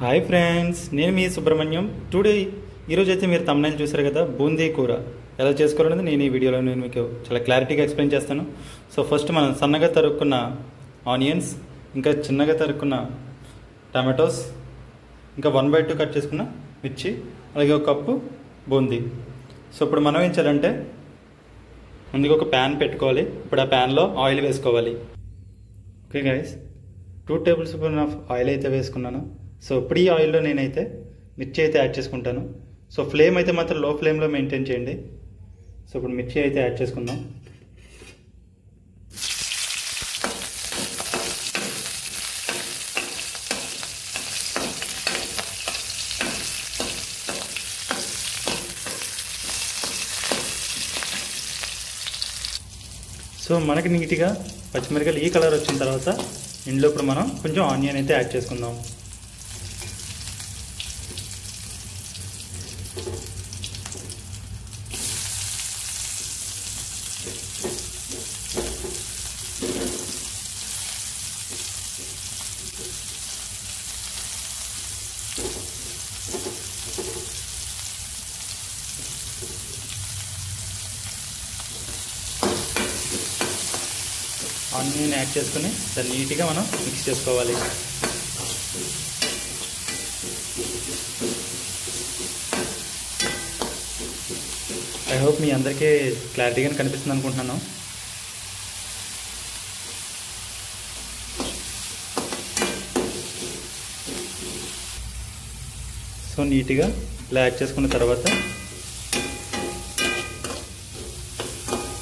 Hi friends, నేను మీ Subrahmanyam. Today ఈరోజు అయితే మీరు తమ్నైల్ చూసారు కదా, బూందీ కూర ఎలా చేసుకోవాలనేది నేను ఈ వీడియోలో మీకు చాలా క్లారిటీగా ఎక్స్ప్లెయిన్ చేస్తాను. సో ఫస్ట్ మనం సన్నగా తరుక్కున్న ఆనియన్స్, ఇంకా చిన్నగా తరుక్కున్న టమాటోస్, ఇంకా 1/2 కట్ చేసుకున్న మిర్చి, అలాగే ఒక కప్పు బూందీ. సో ఇప్పుడు మనం ఏం చేయాలంటే ముందుగా ఒక ప్యాన్ పెట్టుకోవాలి. ఇప్పుడు ఆ ప్యాన్లో ఆయిల్ వేసుకోవాలి. Okay guys, 2 table spoon of oil అయితే వేసుకున్నాను. సో ఇప్పుడు ఈ ఆయిల్లో నేనైతే మిర్చి అయితే యాడ్ చేసుకుంటాను. సో ఫ్లేమ్ అయితే మాత్రం లో ఫ్లేమ్లో మెయింటైన్ చేయండి. సో ఇప్పుడు మిర్చి అయితే యాడ్ చేసుకుందాం. సో మనకి నీట్గా పచ్చిమిరపకాయలు ఈ కలర్ వచ్చిన తర్వాత ఇందులో ఇప్పుడు మనం కొంచెం ఆనియన్ అయితే యాడ్ చేసుకుందాం. ఆనియన్ యాడ్ చేసుకుని దాన్ని నీట్గా మనం మిక్స్ చేసుకోవాలి. ఐ హోప్ మీ అందరికీ క్లారిటీగా కనిపిస్తుంది అనుకుంటున్నాను. సో నీట్గా ఇలా యాడ్ చేసుకున్న తర్వాత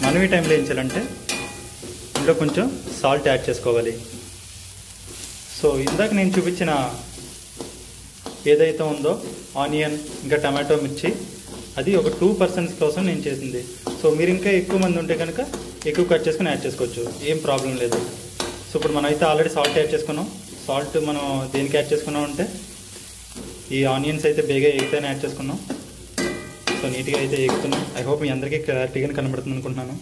మనం ఈ టైంలో ఏం చేయాలంటే ఇందులో కొంచెం సాల్ట్ యాడ్ చేసుకోవాలి. సో ఇందాక నేను చూపించిన ఏదైతే ఉందో ఆనియన్ ఇంకా టమాటో మిర్చి, అది ఒక 2% కోసం నేను చేసింది. సో మీరు ఇంకా ఎక్కువ మంది ఉంటే కనుక ఎక్కువ కట్ చేసుకుని యాడ్ చేసుకోవచ్చు, ఏం ప్రాబ్లం లేదు. సో ఇప్పుడు మనం అయితే ఆల్రెడీ సాల్ట్ యాడ్ చేసుకున్నాం. సాల్ట్ మనం దేనికి యాడ్ చేసుకున్నాం అంటే ఈ ఆనియన్స్ అయితే బేగా ఎగితేనే యాడ్ చేసుకున్నాం. సో నీట్గా అయితే ఎగుతున్నాం. ఐ హోప్ మీ అందరికీ క్లారిటీగా కనబడుతుంది అనుకుంటున్నాను.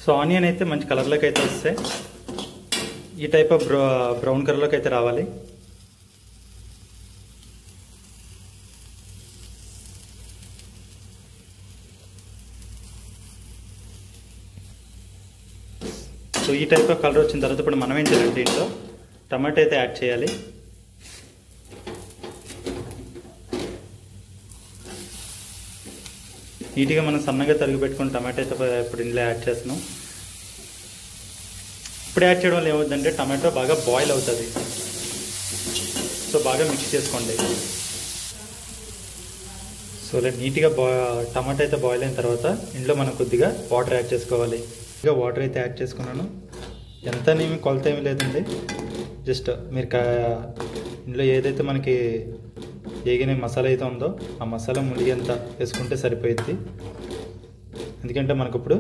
సో ఆనియన్ అయితే మంచి కలర్లోకి అయితే వస్తే ఈ టైప్ ఆఫ్ బ్రౌన్ కలర్లోకి అయితే రావాలి. సో ఈ టైప్ ఆఫ్ కలర్ వచ్చిన తర్వాత ఇప్పుడు మనం ఏం చేయాలంటే దీంట్లో టమాటో అయితే యాడ్ చేయాలి. నీట్గా మనం సన్నగా తరిగి పెట్టుకుని టమాటో అయితే ఇప్పుడు ఇందులో యాడ్ చేస్తున్నాం. ఇప్పుడు యాడ్ చేయడం వల్ల ఏమవుతుందంటే టమాటో బాగా బాయిల్ అవుతుంది. సో బాగా మిక్స్ చేసుకోండి. సో ఇలా నీట్గా టమాటో అయితే బాయిల్ అయిన తర్వాత ఇందులో మనం కొద్దిగా వాటర్ యాడ్ చేసుకోవాలి. ఇంకా వాటర్ అయితే యాడ్ చేసుకున్నాను. ఎంత ఏమి కొలత ఏమి లేదండి, జస్ట్ మీరు ఇందులో ఏదైతే మనకి ఏగిన మసాలా అయితే ఉందో ఆ మసాలా ములిగేంత వేసుకుంటే సరిపోయిద్ది. ఎందుకంటే మనకు ఇప్పుడు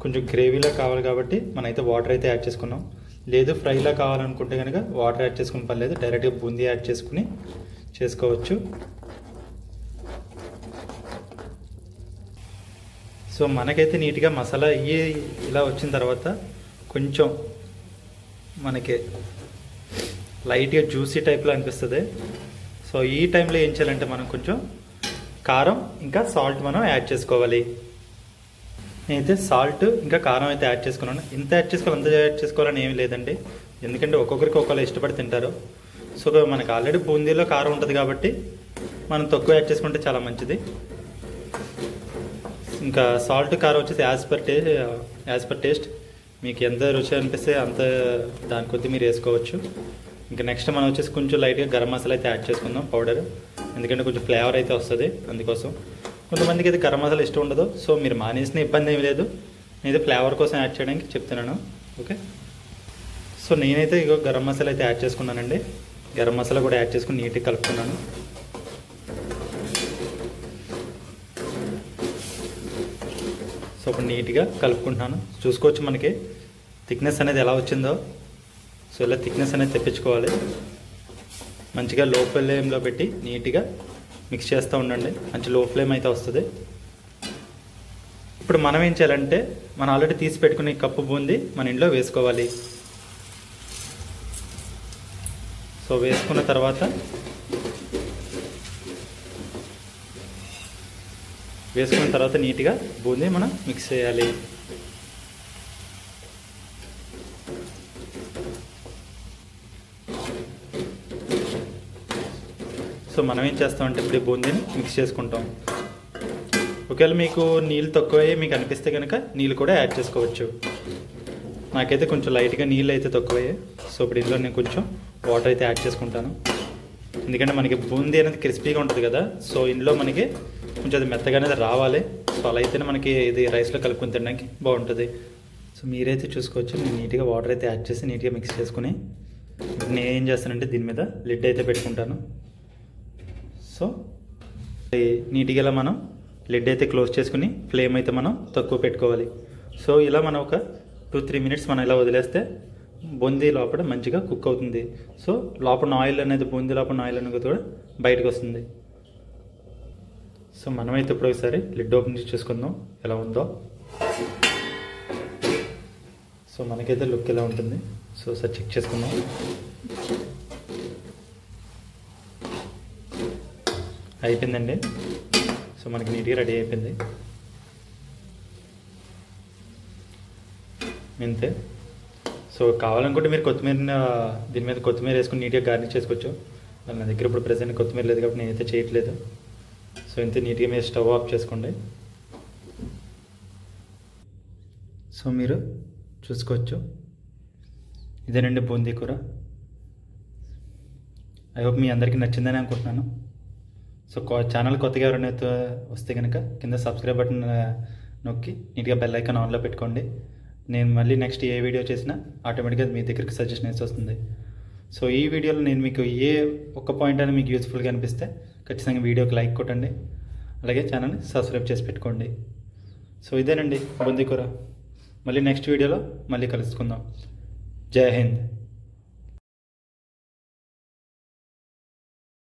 కొంచెం గ్రేవీలా కావాలి కాబట్టి మనమైతే వాటర్ అయితే యాడ్ చేసుకున్నాం. లేదు ఫ్రైలా కావాలనుకుంటే కనుక వాటర్ యాడ్ చేసుకుని పర్లేదు, డైరెక్ట్గా బూందీ యాడ్ చేసుకుని చేసుకోవచ్చు. సో మనకైతే నీట్గా మసాలా ఇలా వచ్చిన తర్వాత కొంచెం మనకి లైట్గా జ్యూసీ టైప్లో అనిపిస్తుంది. సో ఈ టైంలో ఏం చేయాలంటే మనం కొంచెం కారం ఇంకా సాల్ట్ మనం యాడ్ చేసుకోవాలి. నేనైతే సాల్ట్ ఇంకా కారం అయితే యాడ్ చేసుకున్నాను. ఇంత యాడ్ చేసుకోవాలి అంత యాడ్ చేసుకోవాలని ఏమీ లేదండి, ఎందుకంటే ఒక్కొక్కరికి ఒక్కొక్కరు ఇష్టపడి తింటారు. సో మనకు ఆల్రెడీ బూందీలో కారం ఉంటుంది కాబట్టి మనం తక్కువ యాడ్ చేసుకుంటే చాలా మంచిది. ఇంకా సాల్ట్ కారం వచ్చేసి యాజ్ పర్ టేస్ట్ మీకు ఎంత రుచి అనిపిస్తే అంత దాని కొద్దీ మీరు వేసుకోవచ్చు. ఇంకా నెక్స్ట్ మనం వచ్చేసి కొంచెం లైట్గా గరం మసాలా అయితే యాడ్ చేసుకుందాం, పౌడర్, ఎందుకంటే కొంచెం ఫ్లేవర్ అయితే వస్తుంది. అందుకోసం కొంతమందికి అయితే గరం మసాలా ఇష్టం ఉండదు. సో మీరు మానేసిన ఇబ్బంది ఏమి లేదు, నేనైతే ఫ్లేవర్ కోసం యాడ్ చేయడానికి చెప్తున్నాను. ఓకే, సో నేనైతే ఇగో గరం మసాలా అయితే యాడ్ చేసుకున్నానండి. గరం మసాలా కూడా యాడ్ చేసుకుని నీట్గా కలుపుకున్నాను. సో ఇప్పుడు నీట్గా కలుపుకుంటున్నాను. చూసుకోవచ్చు మనకి థిక్నెస్ అనేది ఎలా వచ్చిందో. సో ఇలా థిక్నెస్ అనేది తెప్పించుకోవాలి. మంచిగా లో ఫ్లేమ్లో పెట్టి నీట్గా మిక్స్ చేస్తూ ఉండండి. మంచి లో ఫ్లేమ్ అయితే వస్తుంది. ఇప్పుడు మనం ఏం చేయాలంటే మనం ఆల్రెడీ తీసి పెట్టుకునే కప్పు బూందీ మన ఇంట్లో వేసుకోవాలి. సో వేసుకున్న తర్వాత నీట్గా బూందీ మనం మిక్స్ చేయాలి. సో మనం ఏం చేస్తామంటే ఇప్పుడు బూందీని మిక్స్ చేసుకుంటాం. ఒకవేళ మీకు నీళ్ళు తక్కువే మీకు అనిపిస్తే కనుక నీళ్ళు కూడా యాడ్ చేసుకోవచ్చు. నాకైతే కొంచెం లైట్గా నీళ్ళు అయితే తక్కువయ్యాయి. సో ఇప్పుడు ఇందులో నేను కొంచెం వాటర్ అయితే యాడ్ చేసుకుంటాను. ఎందుకంటే మనకి బూందీ అనేది క్రిస్పీగా ఉంటుంది కదా, సో ఇందులో మనకి కొంచెం అది మెత్తగా అనేది రావాలి. సో అలా అయితేనే మనకి ఇది రైస్లో కలుపుకొని తినడానికి బాగుంటుంది. సో మీరైతే చూసుకోవచ్చు. నేను నీట్గా వాటర్ అయితే యాడ్ చేసి నీట్గా మిక్స్ చేసుకుని నేను ఏం చేస్తానంటే దీని మీద లిడ్ అయితే పెట్టుకుంటాను. సో నీట్గా ఇలా మనం లిడ్ అయితే క్లోజ్ చేసుకుని ఫ్లేమ్ అయితే మనం తక్కువ పెట్టుకోవాలి. సో ఇలా మనం ఒక 2-3 మినిట్స్ మనం ఇలా వదిలేస్తే బూందీ లోపల మంచిగా కుక్ అవుతుంది. సో లోపల ఆయిల్ అనేది బూందీ లోపల ఆయిల్ అనేది కూడా బయటకు వస్తుంది. సో మనమైతే ఇప్పుడు ఒకసారి లిడ్ ఓపెన్ చేసి చూసుకుందాం ఎలా ఉందో. సో మనకైతే లుక్ ఎలా ఉంటుంది. సో ఒకసారి చెక్ చేసుకుందాం. అయిపోయిందండి. సో మనకి నీట్గా రెడీ అయిపోయింది. అంతే. సో కావాలనుకుంటే మీరు దీని మీద కొత్తిమీర వేసుకుని నీట్గా గార్నిష్ చేసుకోవచ్చు. నా దగ్గర ఇప్పుడు ప్రెజెంట్ కొత్తిమీర లేదు కాబట్టి నేనైతే చేయట్లేదు. సో ఇంత నీట్గా మీరు స్టవ్ ఆఫ్ చేసుకోండి. సో మీరు చూసుకోవచ్చు. ఇదేనండి బూందీ కూర. ఐ హోప్ మీ అందరికీ నచ్చిందని అనుకుంటున్నాను. సో ఛానల్ కొత్తగా ఎవరైనా వస్తే కనుక కింద సబ్స్క్రైబ్ బటన్ నొక్కి నీట్గా బెల్ ఐకాన్ ఆన్లో పెట్టుకోండి. నేను మళ్ళీ నెక్స్ట్ ఏ వీడియో చేసినా ఆటోమేటిక్గా మీ దగ్గరికి సజెషన్స్ వస్తుంది. సో ఈ వీడియోలో నేను మీకు ఏ ఒక్క పాయింట్ అయినా మీకు యూస్ఫుల్గా అనిపిస్తే ఖచ్చితంగా వీడియోకి లైక్ కొట్టండి. అలాగే ఛానల్ని సబ్స్క్రైబ్ చేసి పెట్టుకోండి. సో ఇదేనండి బూందీ కూర. మళ్ళీ నెక్స్ట్ వీడియోలో మళ్ళీ కలుసుకుందాం. జై హింద్.